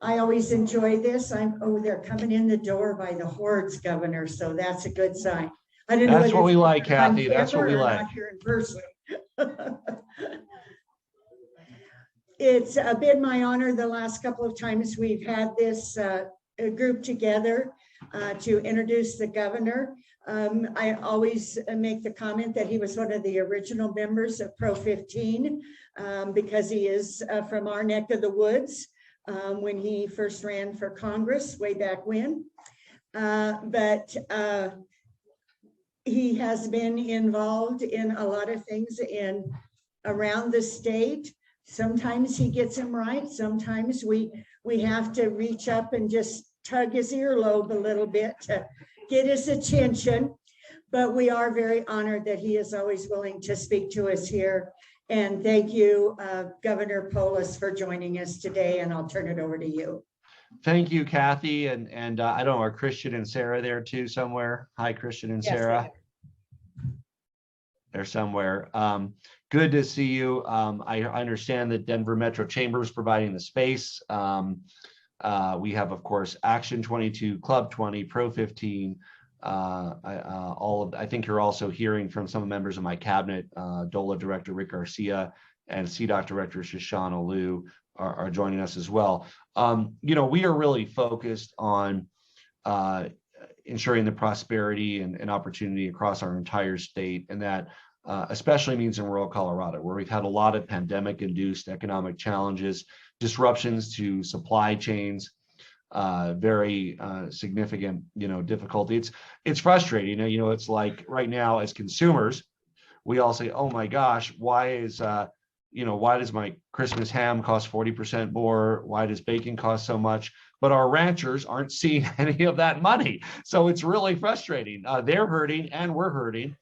I always enjoy this. They're coming in the door by the hordes, Governor, so that's a good sign. I don't know That's what we like, Kathy. That's what we like. Not here in person. It's been my honor the last couple of times we've had this group together to introduce the governor. I always make the comment that he was one of the original members of Pro 15 because he is from our neck of the woods when he first ran for Congress way back when. But he has been involved in a lot of things around the state. Sometimes he gets them right. Sometimes we have to reach up and just tug his earlobe a little bit to get his attention. But we are very honored that he is always willing to speak to us here. And thank you, Governor Polis, for joining us today. And I'll turn it over to you. Thank you, Kathy. And I don't know, are Christian and Sarah there too somewhere? Hi, Christian and Sarah. They're somewhere. Good to see you. I understand that Denver Metro Chamber is providing the space. We have, of course, Action 22, Club 20, Pro 15. I think you're also hearing from some members of my cabinet. DOLA Director Rick Garcia and CDOC Director Shoshana Liu are joining us as well. We are really focused on ensuring the prosperity and opportunity across our entire state, and that especially means in rural Colorado, where we've had a lot of pandemic-induced economic challenges, disruptions to supply chains, very significant, difficulty. It's frustrating. It's like right now as consumers, we all say, "Oh my gosh, why does my Christmas ham cost 40% more? Why does bacon cost so much?" But our ranchers aren't seeing any of that money. So it's really frustrating. They're hurting and we're hurting.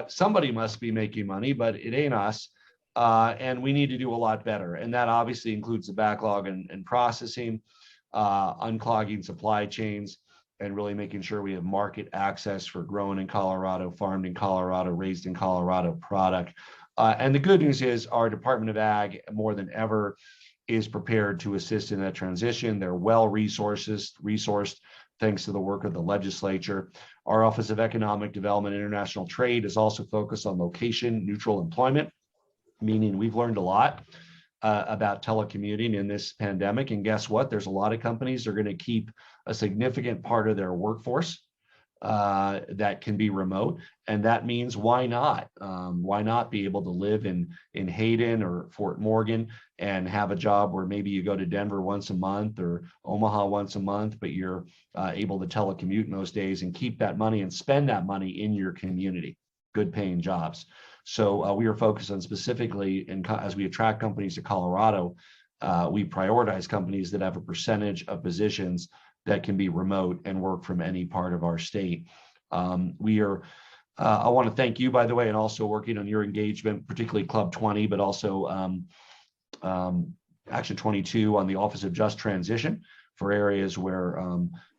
Somebody must be making money, but it ain't us. And we need to do a lot better. And that obviously includes the backlog and processing, unclogging supply chains, and really making sure we have market access for grown in Colorado, farmed in Colorado, raised in Colorado product. And the good news is our Department of Ag, more than ever, is prepared to assist in that transition. They're well resourced thanks to the work of the legislature. Our Office of Economic Development and International Trade is also focused on location-neutral employment, meaning we've learned a lot about telecommuting in this pandemic. And guess what? There's a lot of companies that are going to keep a significant part of their workforce that can be remote. And that means why not? Why not be able to live in Hayden or Fort Morgan and have a job where maybe you go to Denver once a month or Omaha once a month, but you're able to telecommute in those days and keep that money and spend that money in your community, good paying jobs. So we are focused on specifically, as we attract companies to Colorado, we prioritize companies that have a percentage of positions that can be remote and work from any part of our state. I want to thank you, by the way, and also working on your engagement, particularly Club 20, but also Action 22 on the Office of Just Transition for areas where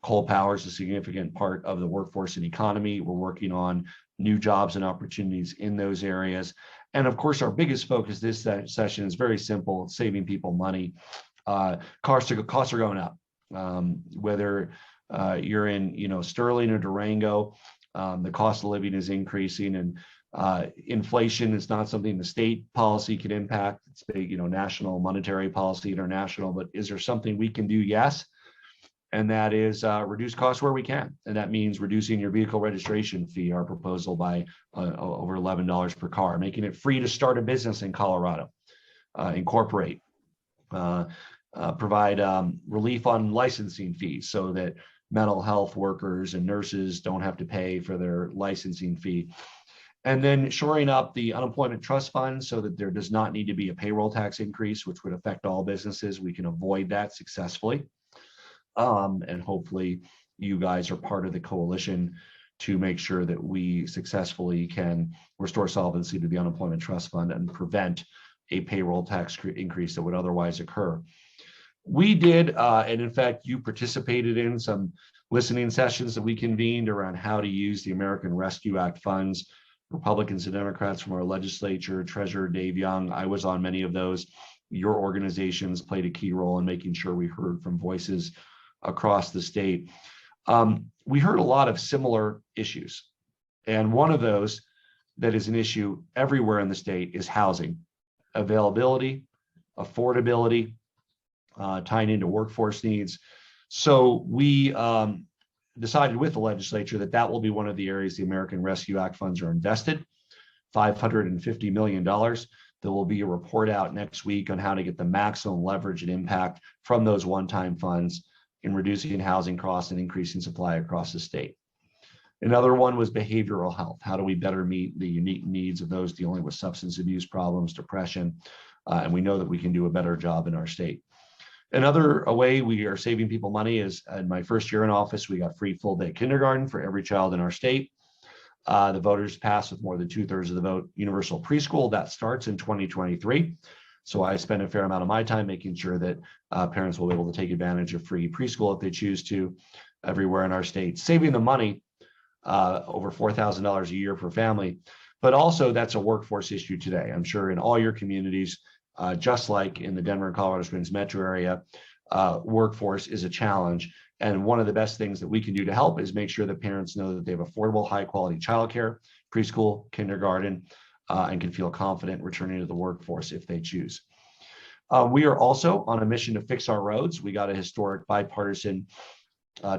coal power is a significant part of the workforce and economy. We're working on new jobs and opportunities in those areas. And of course, our biggest focus this session is very simple: saving people money. Costs are going up. Whether you're in Sterling or Durango, the cost of living is increasing, and inflation is not something the state policy can impact. It's national monetary policy, international. But is there something we can do? Yes. And that is reduce costs where we can. And that means reducing your vehicle registration fee, our proposal, by over $11 per car, making it free to start a business in Colorado, incorporate, provide relief on licensing fees so that mental health workers and nurses don't have to pay for their licensing fee. And then shoring up the unemployment trust fund so that there does not need to be a payroll tax increase, which would affect all businesses. We can avoid that successfully. And hopefully you guys are part of the coalition to make sure that we successfully can restore solvency to the unemployment trust fund and prevent a payroll tax increase that would otherwise occur. We did, and in fact, you participated in some listening sessions that we convened around how to use the American Rescue Act funds. Republicans and Democrats from our legislature, Treasurer Dave Young, I was on many of those. your organizations played a key role in making sure we heard from voices across the state. We heard a lot of similar issues. And one of those that is an issue everywhere in the state is housing, availability, affordability, tying into workforce needs. So we decided with the legislature that will be one of the areas the American Rescue Act funds are invested, $550 million. There will be a report out next week on how to get the maximum leverage and impact from those one-time funds in reducing housing costs and increasing supply across the state. Another one was behavioral health. How do we better meet the unique needs of those dealing with substance abuse problems, depression, and we know that we can do a better job in our state. Another way we are saving people money is in my first year in office, we got free full-day kindergarten for every child in our state. The voters passed with more than 2/3 of the vote universal preschool. That starts in 2023. So I spend a fair amount of my time making sure that parents will be able to take advantage of free preschool if they choose to everywhere in our state, saving the money over $4,000 a year per family. But also that's a workforce issue today. I'm sure in all your communities, just like in the Denver and Colorado Springs metro area, workforce is a challenge. And one of the best things that we can do to help is make sure that parents know that they have affordable, high quality childcare, preschool, kindergarten, and can feel confident returning to the workforce if they choose. We are also on a mission to fix our roads. We got a historic bipartisan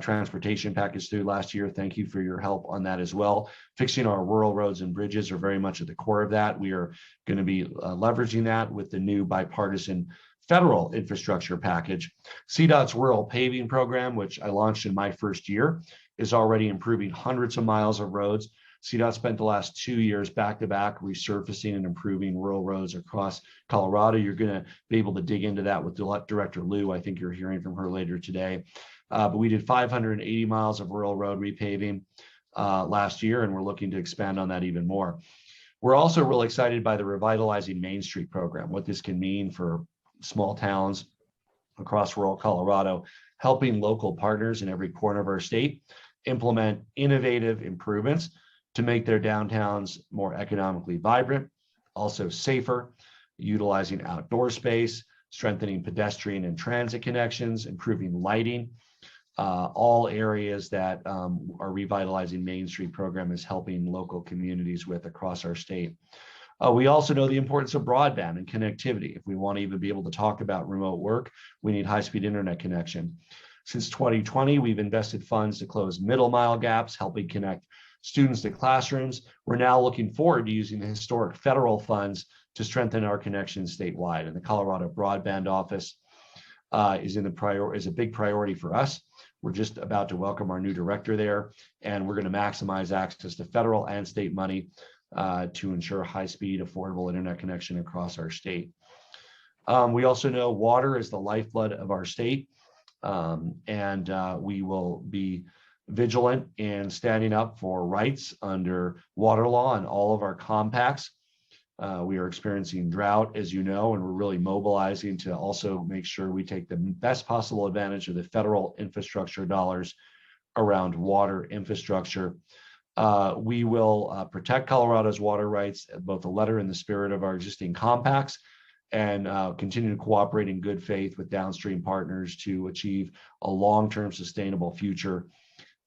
transportation package through last year. Thank you for your help on that as well. Fixing our rural roads and bridges are very much at the core of that. We are going to be leveraging that with the new bipartisan federal infrastructure package. CDOT's rural paving program, which I launched in my first year, is already improving hundreds of miles of roads. CDOT spent the last 2 years back-to-back resurfacing and improving rural roads across Colorado. You're going to be able to dig into that with Director Liu. I think you're hearing from her later today. But we did 580 miles of rural road repaving last year, and we're looking to expand on that even more. We're also really excited by the Revitalizing Main Street program, what this can mean for small towns across rural Colorado, helping local partners in every corner of our state implement innovative improvements to make their downtowns more economically vibrant, also safer, utilizing outdoor space, strengthening pedestrian and transit connections, improving lighting, all areas that our Revitalizing Main Street program is helping local communities with across our state. We also know the importance of broadband and connectivity. If we want to even be able to talk about remote work, we need high-speed internet connection. Since 2020, we've invested funds to close middle mile gaps, helping connect students to classrooms. We're now looking forward to using the historic federal funds to strengthen our connections statewide. And the Colorado Broadband Office is a big priority for us. We're just about to welcome our new director there, and we're going to maximize access to federal and state money to ensure high-speed, affordable internet connection across our state. We also know water is the lifeblood of our state, and we will be vigilant in standing up for rights under water law and all of our compacts. We are experiencing drought, as you know, and we're really mobilizing to also make sure we take the best possible advantage of the federal infrastructure dollars around water infrastructure. We will protect Colorado's water rights, both the letter and the spirit of our existing compacts, and continue to cooperate in good faith with downstream partners to achieve a long-term sustainable future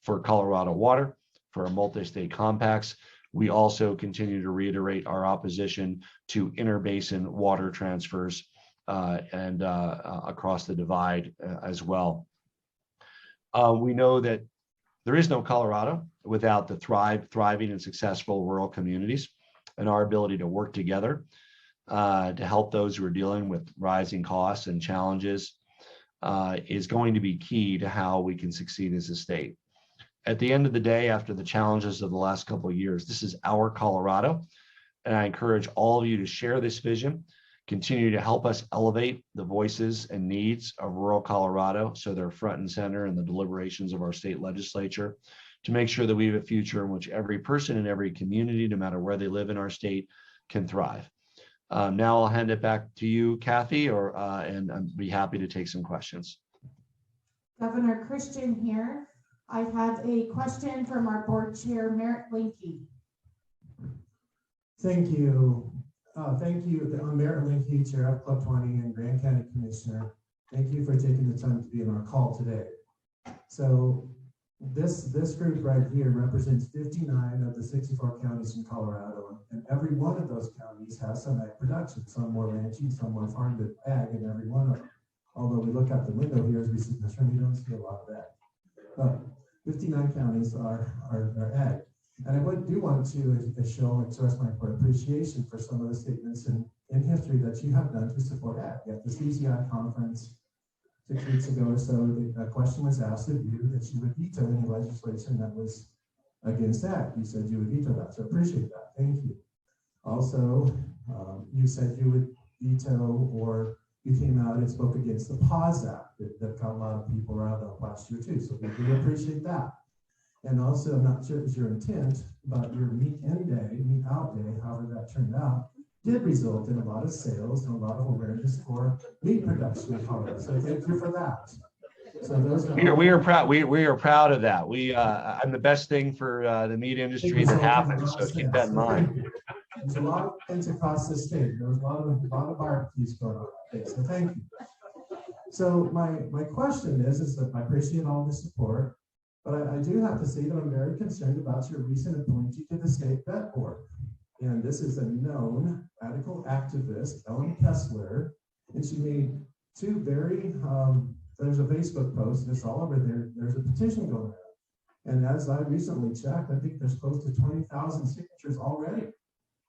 for Colorado water, for our multi-state compacts. We also continue to reiterate our opposition to interbasin water transfers and across the divide as well. We know that there is no Colorado without the thriving and successful rural communities, and our ability to work together to help those who are dealing with rising costs and challenges is going to be key to how we can succeed as a state. At the end of the day, after the challenges of the last couple of years, this is our Colorado, and I encourage all of you to share this vision, continue to help us elevate the voices and needs of rural Colorado so they're front and center in the deliberations of our state legislature, to make sure that we have a future in which every person in every community, no matter where they live in our state, can thrive. Now I'll hand it back to you, Kathy, and I'd be happy to take some questions. Governor Christian here. I have a question from our board chair, Merritt Blinky. Thank you. Thank you. I'm Mayor Linke, Chair of Club 20 and Grand County Commissioner. Thank you for taking the time to be on our call today. So this group right here represents 59 of the 64 counties in Colorado, and every one of those counties has some ag production, some more ranching, some more farm to ag in every one of them. Although we look out the window here as we sit in this room, we don't see a lot of that. But 59 counties are ag. And I do want to express my appreciation for some of the statements in history that you have done to support ag. At the CCI conference 6 weeks ago or so, a question was asked of you that you would veto any legislation that was against ag. You said you would veto that, so appreciate that. Thank you. Also, you said you would veto, or you came out and spoke against the PAWS Act that got a lot of people riled up last year too. So we do appreciate that. And also, I'm not sure it was your intent, but your meat out day, however that turned out, did result in a lot of sales and a lot of awareness for meat production in Colorado. So thank you for that. So those are we are proud. We are proud of that. I'm the best thing for the meat industry that happened. So keep that in mind. There's a lot of things across the state. There was a lot of barbecues going on that day. So thank you. So my question is that I appreciate all the support. But I do have to say that I'm very concerned about your recent appointee to the state vet board. And this is a known radical activist, Ellen Kessler, and she made two very, there's a Facebook post, and it's all over there. There's a petition going around. And as I recently checked, I think there's close to 20,000 signatures already.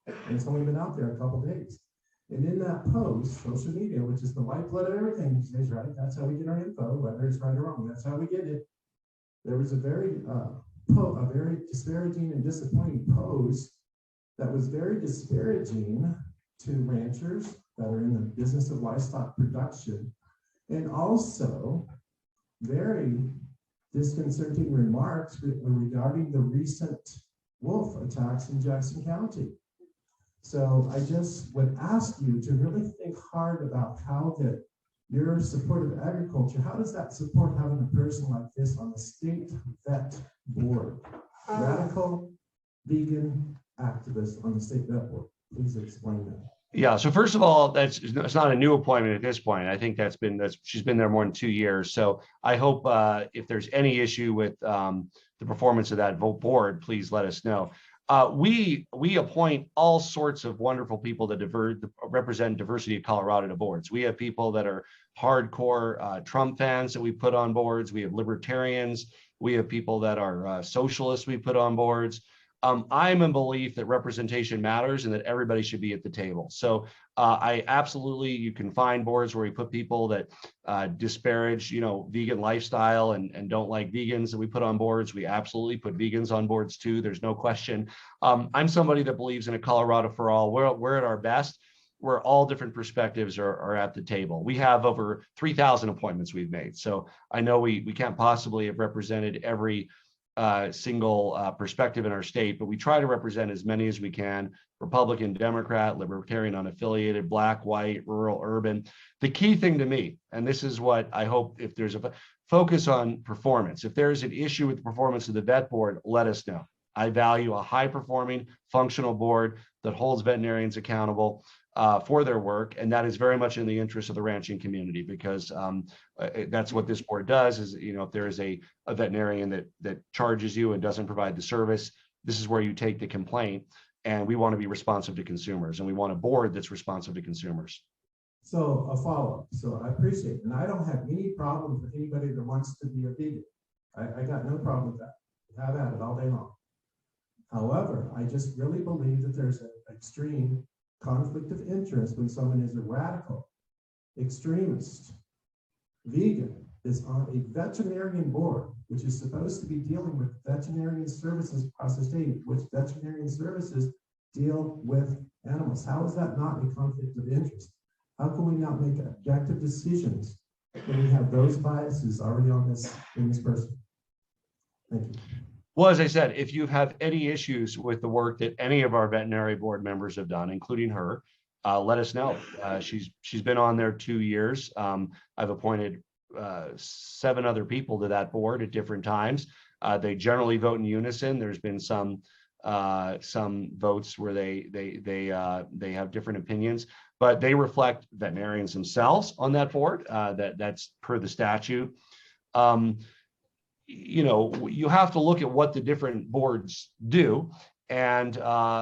And it's only been out there a couple days. And in that post, social media, which is the lifeblood of everything these days, right? That's how we get our info, whether it's right or wrong. That's how we get it. There was a very disparaging and disappointing post that was very disparaging to ranchers that are in the business of livestock production, and also very disconcerting remarks regarding the recent wolf attacks in Jackson County. So I just would ask you to really think hard about how that your support of agriculture, how does that support having a person like this on the state vet board? Radical vegan activist on the state vet board. Please explain that. Yeah. So first of all, it's not a new appointment at this point. I think she's been there more than 2 years. So I hope if there's any issue with the performance of that board, please let us know. We appoint all sorts of wonderful people that represent diversity of Colorado to boards. We have people that are hardcore Trump fans that we put on boards. We have libertarians. We have people that are socialists we put on boards. I'm in belief that representation matters and that everybody should be at the table. So you can find boards where we put people that disparage, vegan lifestyle and don't like vegans that we put on boards. We absolutely put vegans on boards too. There's no question. I'm somebody that believes in a Colorado for all. We're at our best where all different perspectives are at the table. We have over 3,000 appointments we've made. So I know we can't possibly have represented every single perspective in our state, but we try to represent as many as we can: Republican, Democrat, Libertarian, unaffiliated, Black, white, rural, urban. The key thing to me, and this is what I hope, if there's a focus on performance, if there's an issue with the performance of the vet board, let us know. I value a high-performing, functional board that holds veterinarians accountable for their work, and that is very much in the interest of the ranching community, because that's what this board does. Is if there is a veterinarian that charges you and doesn't provide the service, this is where you take the complaint, and we want to be responsive to consumers, and we want a board that's responsive to consumers. So a follow-up. So I appreciate it, and I don't have any problem with anybody that wants to be a vegan. I got no problem with that. Have at it all day long. However, I just really believe that there's an extreme conflict of interest when someone is a radical, extremist, vegan, is on a veterinarian board, which is supposed to be dealing with veterinarian services across the state, which veterinarian services deal with animals. How is that not a conflict of interest? How can we not make objective decisions when we have those biases already in this person? Thank you. Well, as I said, if you have any issues with the work that any of our veterinary board members have done, including her, let us know. She's been on there 2 years. I've appointed 7 other people to that board at different times. They generally vote in unison. There's been some some votes where they have different opinions, but they reflect veterinarians themselves on that board. That's per the statute. You have to look at what the different boards do. And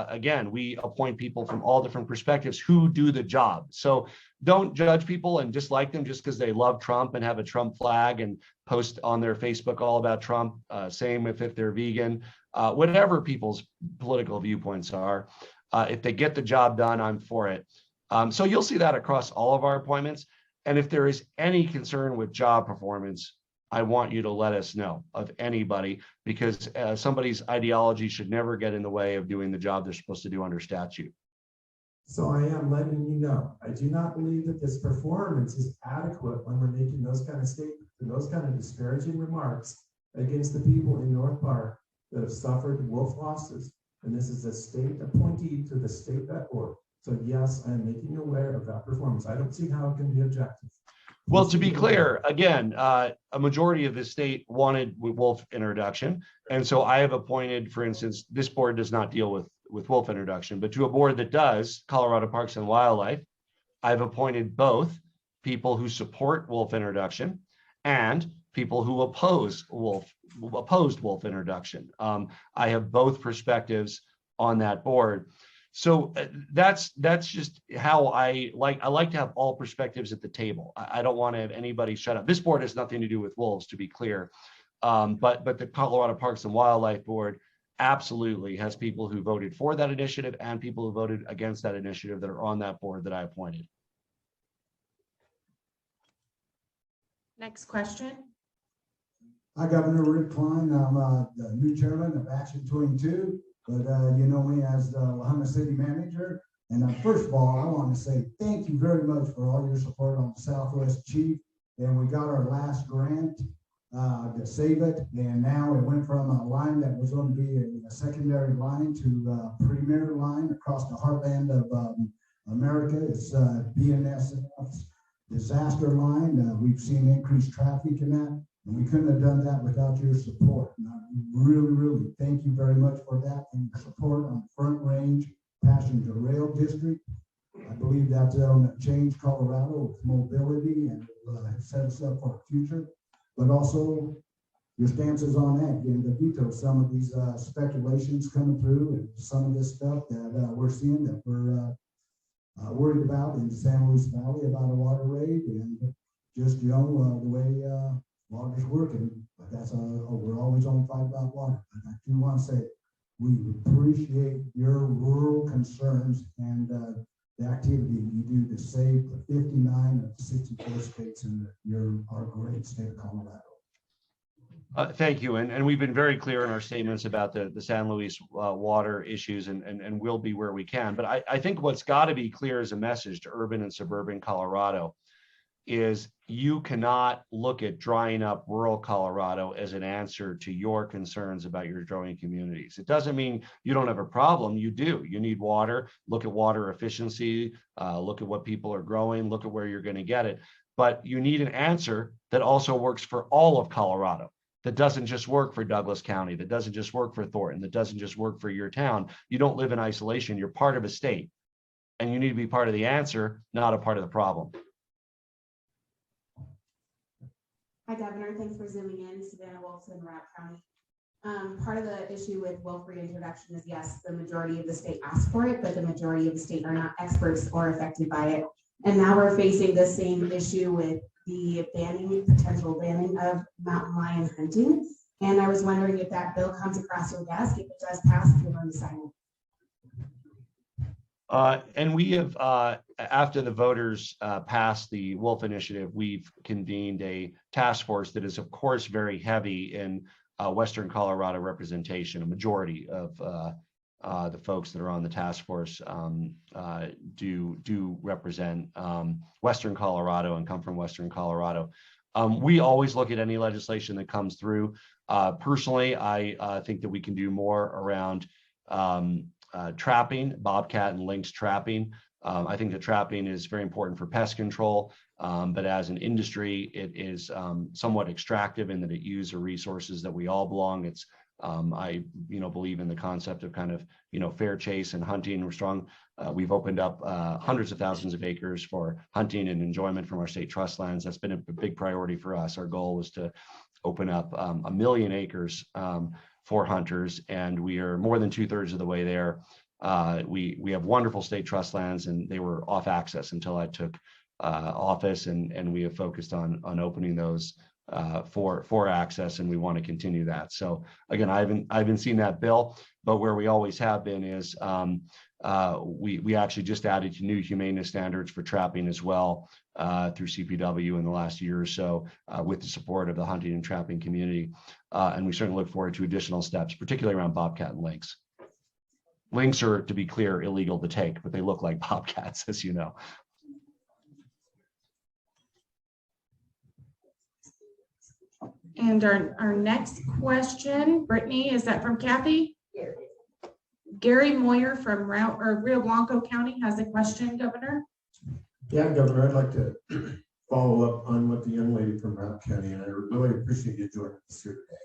again, we appoint people from all different perspectives who do the job. So don't judge people and dislike them just because they love Trump and have a Trump flag and post on their Facebook all about Trump. Same if they're vegan, whatever people's political viewpoints are. If they get the job done, I'm for it. So you'll see that across all of our appointments. And if there is any concern with job performance, I want you to let us know of anybody, because somebody's ideology should never get in the way of doing the job they're supposed to do under statute. So I am letting you know, I do not believe that this performance is adequate when we're making those kind of statements and those kind of disparaging remarks against the people in North Park that have suffered wolf losses. And this is a state appointee to the state vet board. So yes, I'm making you aware of that performance. I don't see how it can be objective. Well, to be clear, again, a majority of the state wanted wolf introduction. And so I have appointed, for instance, this board does not deal with wolf introduction, but to a board that does, Colorado Parks and Wildlife, I've appointed both people who support wolf introduction and people who opposed wolf introduction. I have both perspectives on that board. So that's just how I like to have all perspectives at the table. I don't want to have anybody shut up. This board has nothing to do with wolves, to be clear. But the Colorado Parks and Wildlife Board absolutely has people who voted for that initiative and people who voted against that initiative that are on that board that I appointed. Next question. Hi, Governor Rick Klein. I'm the new chairman of Action 22. But you know me as the La Junta City Manager. And first of all, I want to say thank you very much for all your support on the Southwest Chief. And we got our last grant to save it. And now it went from a line that was going to be a secondary line to a premier line across the heartland of America. It's BNSF's disaster line. We've seen increased traffic in that. And we couldn't have done that without your support. And I really, really thank you very much for that and your support on Front Range Passenger Rail District. I believe that's going to change Colorado with mobility and set us up for the future. But also your stances on that, and to veto some of these speculations coming through and some of this stuff that we're seeing that we're worried about in San Luis Valley about a water raid and just, the way water's working, but that's we're always on fight about water. But I do want to say we appreciate your rural concerns and the activity you do to save the 59 of the 64 states in our great state of Colorado. Thank you. And we've been very clear in our statements about the San Luis water issues and we'll be where we can. But I think what's got to be clear as a message to urban and suburban Colorado is you cannot look at drying up rural Colorado as an answer to your concerns about your growing communities. It doesn't mean you don't have a problem. You do. You need water. Look at water efficiency. Look at what people are growing. Look at where you're going to get it. But you need an answer that also works for all of Colorado. That doesn't just work for Douglas County. That doesn't just work for Thornton. That doesn't just work for your town. You don't live in isolation. You're part of a state. And you need to be part of the answer, not a part of the problem. Hi, Governor. Thanks for zooming in. Savannah Wilson, Rapp County. Part of the issue with wolf reintroduction is, yes, the majority of the state asked for it, but the majority of the state are not experts or affected by it. And now we're facing the same issue with the potential banning of mountain lion hunting. And I was wondering if that bill comes across your desk, if it does pass, if you're going to sign it. And we have, after the voters passed the Wolf Initiative, we've convened a task force that is, of course, very heavy in Western Colorado representation. A majority of the folks that are on the task force do represent Western Colorado and come from Western Colorado. We always look at any legislation that comes through. Personally, I think that we can do more around trapping, bobcat and lynx trapping. I think that trapping is very important for pest control, but as an industry, it is somewhat extractive in that it uses resources that we all belong. It's I, believe in the concept of kind of, fair chase and hunting. We're strong. We've opened up hundreds of thousands of acres for hunting and enjoyment from our state trust lands. That's been a big priority for us. Our goal was to open up 1 million acres for hunters, and we are more than 2/3 of the way there. We have wonderful state trust lands, and they were off access until I took office, and we have focused on opening those for access, and we want to continue that. So again, I haven't seen that bill, but where we always have been is we actually just added new humaneness standards for trapping as well through CPW in the last year or so with the support of the hunting and trapping community. And we certainly look forward to additional steps, particularly around bobcat and lynx. Lynx are, to be clear, illegal to take, but they look like bobcats, as you know. And our next question, Brittany, is that from Kathy? Gary Moyer from Rio Blanco County has a question, Governor. Yeah, Governor, I'd like to follow up on what the young lady from Rock County, and I really appreciate you joining us here today.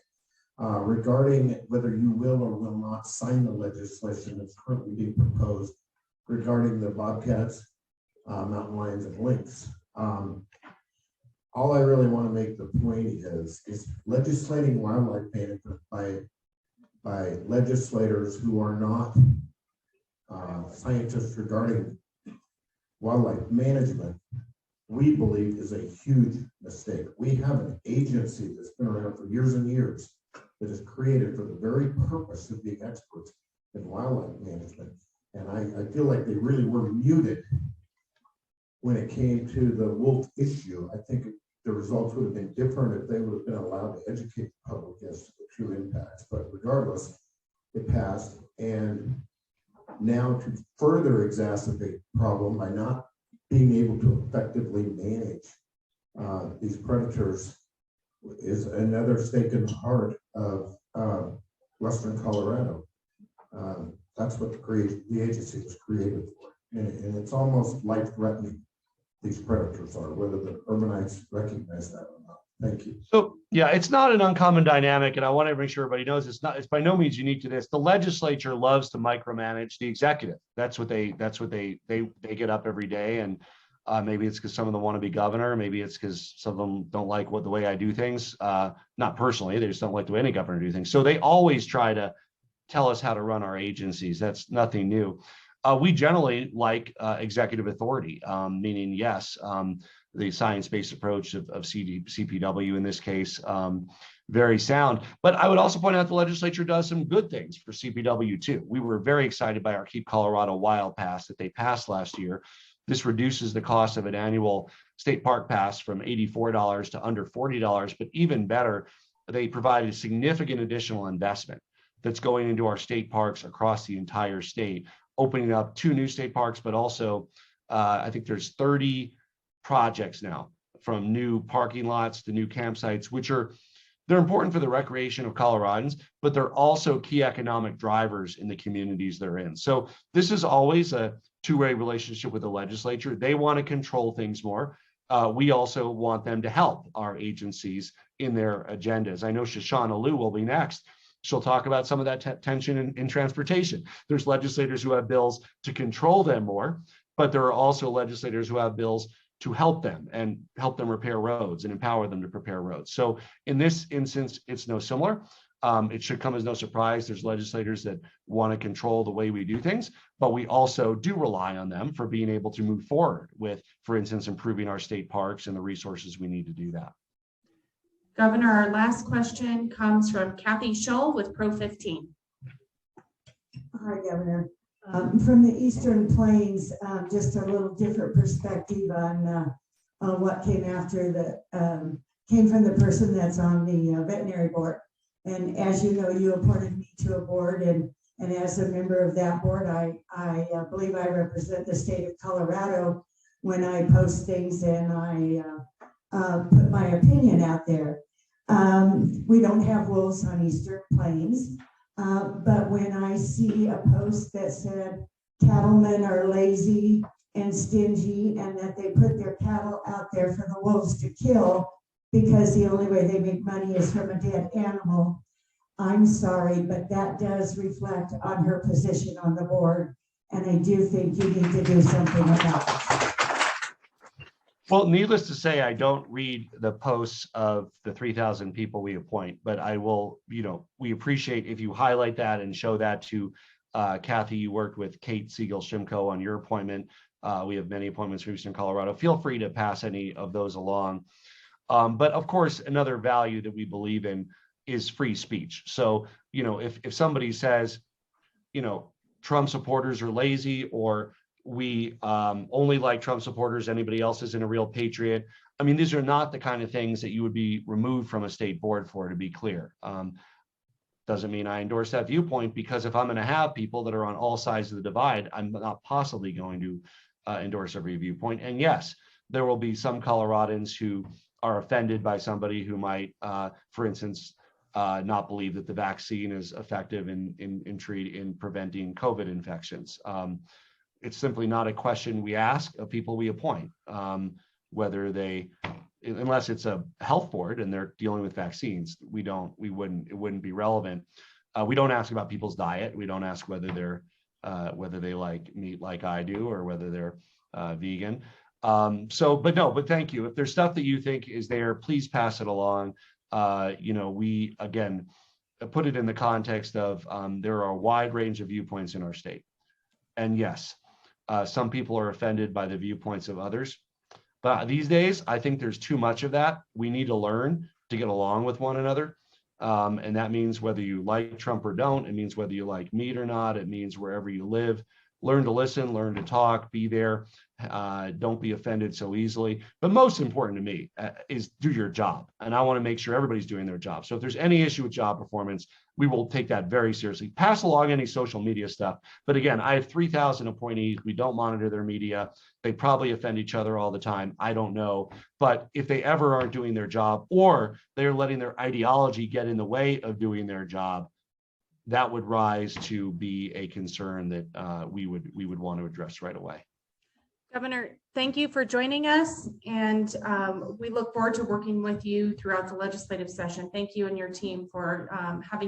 Regarding whether you will or will not sign the legislation that's currently being proposed regarding the bobcats, mountain lions, and lynx. All I really want to make the point is legislating wildlife management by legislators who are not scientists regarding wildlife management, we believe is a huge mistake. We have an agency that's been around for years and years that is created for the very purpose of being experts in wildlife management. And I feel like they really were muted when it came to the wolf issue. I think the results would have been different if they would have been allowed to educate the public as to the true impacts. But regardless, it passed. And now to further exacerbate the problem by not being able to effectively manage these predators is another stake in the heart of Western Colorado. That's what the agency was created for. And it's almost life-threatening, these predators are, whether the urbanites recognize that or not. Thank you. So yeah, it's not an uncommon dynamic, and I want to make sure everybody knows it's by no means unique to this. The legislature loves to micromanage the executive. That's what they get up every day, and maybe it's because some of them want to be governor. Maybe it's because some of them don't like the way I do things. Not personally, they just don't like the way any governor do things. So they always try to tell us how to run our agencies. That's nothing new. We generally like executive authority, meaning yes, the science-based approach of CPW in this case, very sound. But I would also point out the legislature does some good things for CPW too. We were very excited by our Keep Colorado Wild Pass that they passed last year. This reduces the cost of an annual state park pass from $84 to under $40, but even better, they provided significant additional investment that's going into our state parks across the entire state, opening up 2 new state parks, but also I think there's 30 projects now, from new parking lots to new campsites, which they're important for the recreation of Coloradans, but they're also key economic drivers in the communities they're in. So this is always a two-way relationship with the legislature. They want to control things more. We also want them to help our agencies in their agendas. I know Shoshana Liu will be next. She'll talk about some of that tension in transportation. There's legislators who have bills to control them more, but there are also legislators who have bills to help them and help them repair roads and empower them to repair roads. So in this instance, it's no similar. It should come as no surprise. There's legislators that want to control the way we do things, but we also do rely on them for being able to move forward with, for instance, improving our state parks and the resources we need to do that. Governor, our last question comes from Kathy Scholl with Pro 15. Hi, Governor. From the Eastern Plains, just a little different perspective on what came after came from the person that's on the veterinary board. And as you know, you appointed me to a board, and as a member of that board, I believe I represent the state of Colorado when I post things and I put my opinion out there. We don't have wolves on Eastern Plains, but when I see a post that said cattlemen are lazy and stingy and that they put their cattle out there for the wolves to kill because the only way they make money is from a dead animal, I'm sorry, but that does reflect on her position on the board. And I do think you need to do something about it. Well, needless to say, I don't read the posts of the 3,000 people we appoint, but I will, we appreciate if you highlight that and show that to Kathy. You worked with Kate Siegel-Shimko on your appointment. We have many appointments from Eastern Colorado. Feel free to pass any of those along. But of course, another value that we believe in is free speech. So, if somebody says, Trump supporters are lazy, or we only like Trump supporters, anybody else isn't a real patriot. I mean, these are not the kind of things that you would be removed from a state board for, to be clear. Doesn't mean I endorse that viewpoint, because if I'm going to have people that are on all sides of the divide, I'm not possibly going to endorse every viewpoint. And yes, there will be some Coloradans who are offended by somebody who might, for instance, not believe that the vaccine is effective in preventing COVID infections. It's simply not a question we ask of people we appoint, whether they, unless it's a health board and they're dealing with vaccines, it wouldn't be relevant. We don't ask about people's diet. We don't ask whether they like meat like I do, or whether they're vegan. But thank you. If there's stuff that you think is there, please pass it along. We, again, put it in the context of there are a wide range of viewpoints in our state. And yes, some people are offended by the viewpoints of others. But these days, I think there's too much of that. We need to learn to get along with one another. And that means whether you like Trump or don't, it means whether you like meat or not, it means wherever you live. Learn to listen, learn to talk, be there. Don't be offended so easily. But most important to me is do your job. And I want to make sure everybody's doing their job. So if there's any issue with job performance, we will take that very seriously. Pass along any social media stuff. But again, I have 3,000 appointees. We don't monitor their media. They probably offend each other all the time. I don't know. But if they ever aren't doing their job, or they're letting their ideology get in the way of doing their job, that would rise to be a concern that we would want to address right away. Governor, thank you for joining us, and we look forward to working with you throughout the legislative session. Thank you and your team for having